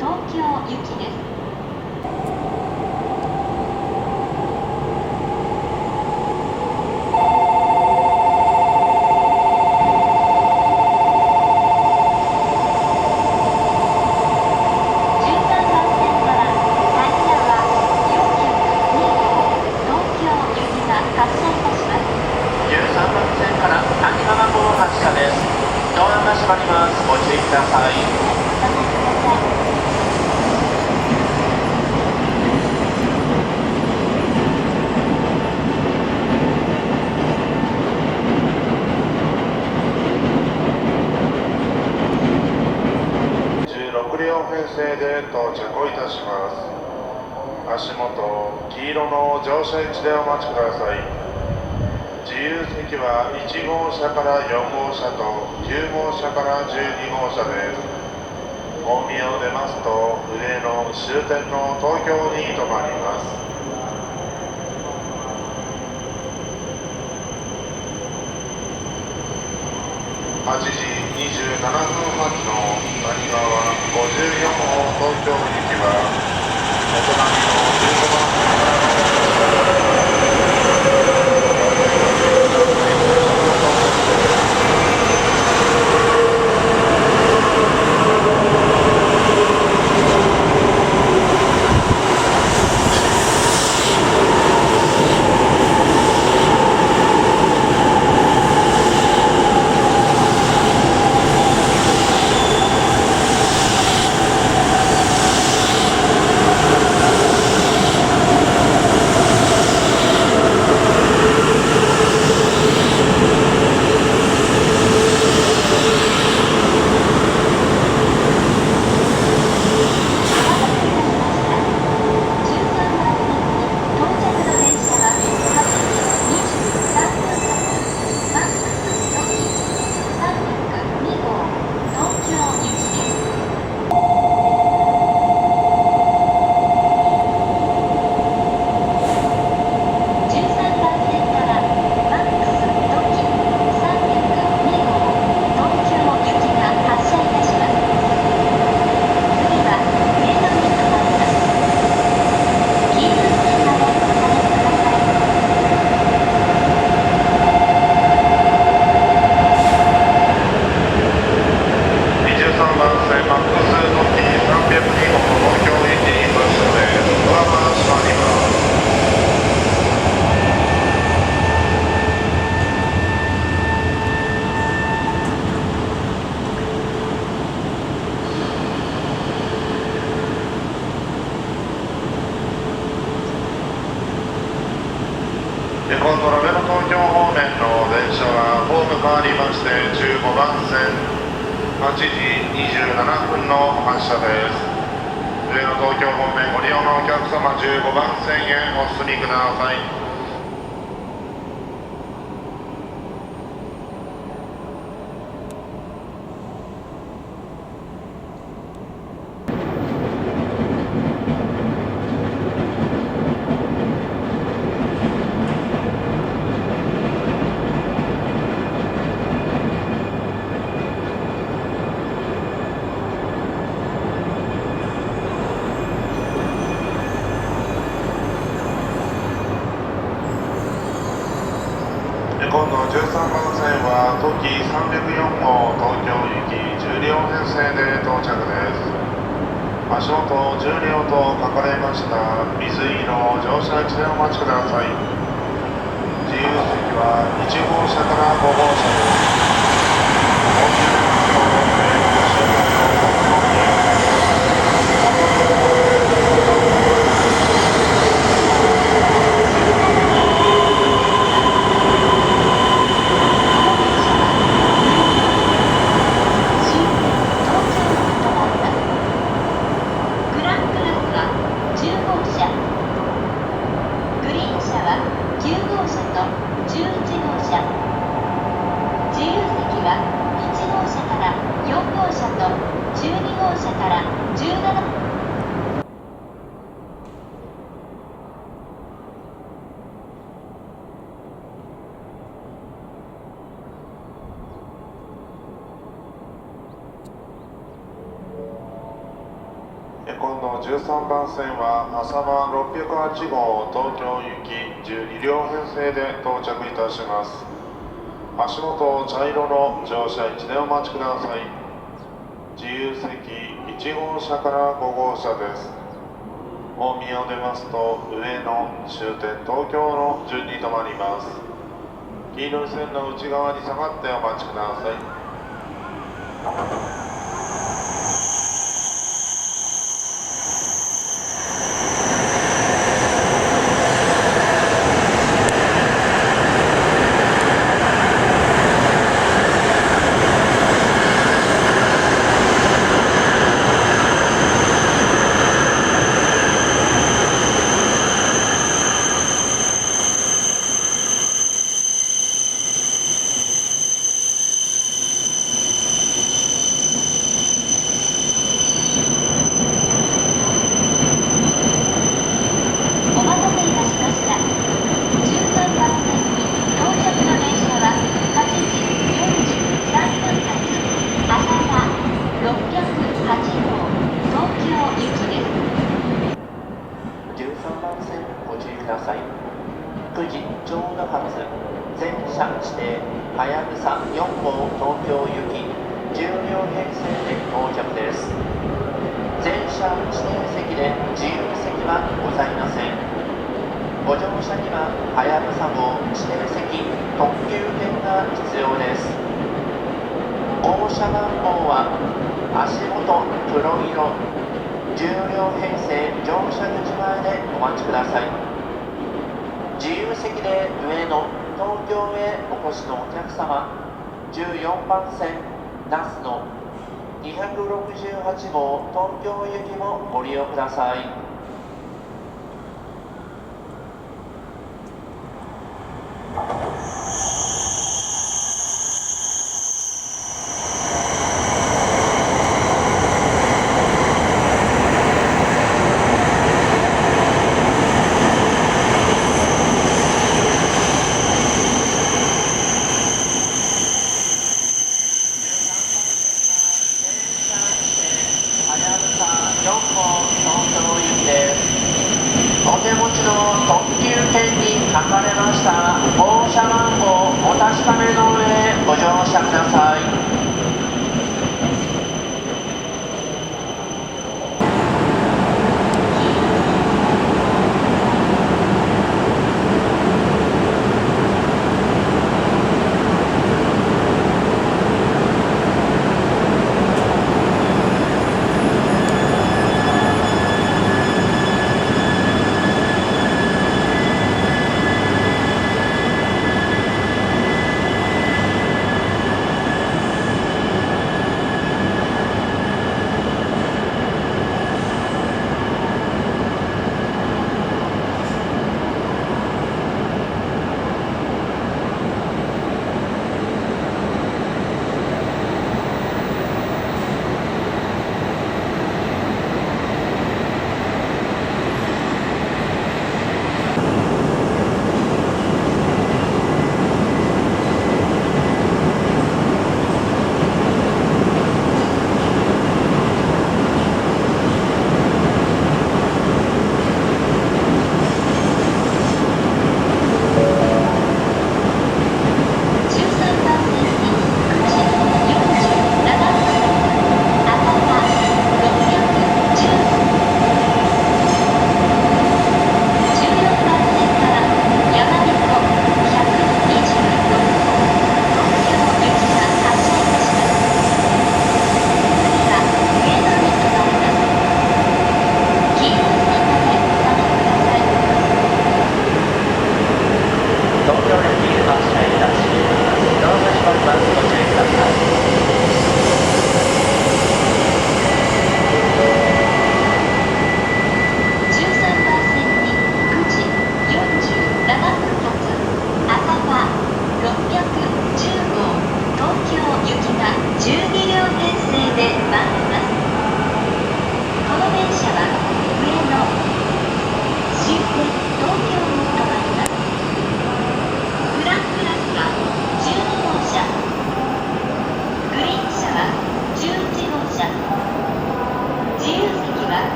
東京行きです。16両編成で到着をいたします。足元、黄色の乗車位置でお待ちください。自由席は1号車から4号車と9号車から12号車です。大宮を出ますと上の終点の東京に停まります。8時27分発の谷川54号東京行きはお隣の15番線からコントラベル東京方面の電車はホーム変わりまして15番線8時27分の発車です。上野東京方面ご利用のお客様15番線へお進みください。今度13番線は特急304号東京行き10両編成で到着です。足元10両と書かれました水色乗車位置でお待ちください。自由席は1号車から5号車です。今度13番線は浅間608号東京行き12両編成で到着いたします。足元茶色の乗車位置でお待ちください。自由席1号車から5号車です。大宮を出ますと上野終点東京の順に止まります。黄色い線の内側に下がってお待ちください。9時ちょうど発全車指定はやぶさ4号東京行き10両編成で到着です。全車指定席で自由席はございません。ご乗車にははやぶさ号指定席特急券が必要です。号車番号は足元黒色10両編成乗車口前でお待ちください。自由席で上野東京へお越しのお客様、14番線那須の268号東京行きもご利用ください。お手持ちの特急券に書かれました号車番号お確かめの上ご乗車ください。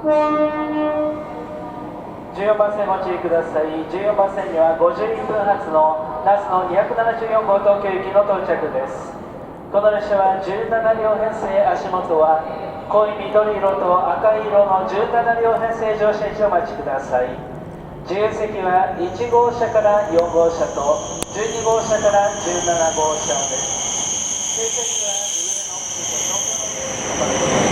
14番線ご注意ください。14番線には51分発の那須の274号東京行きの到着です。この列車は17両編成、足元は濃い緑色と赤い色の17両編成乗車位置をお待ちください。自由席は1号車から4号車と12号車から17号車です。定席は上の東京の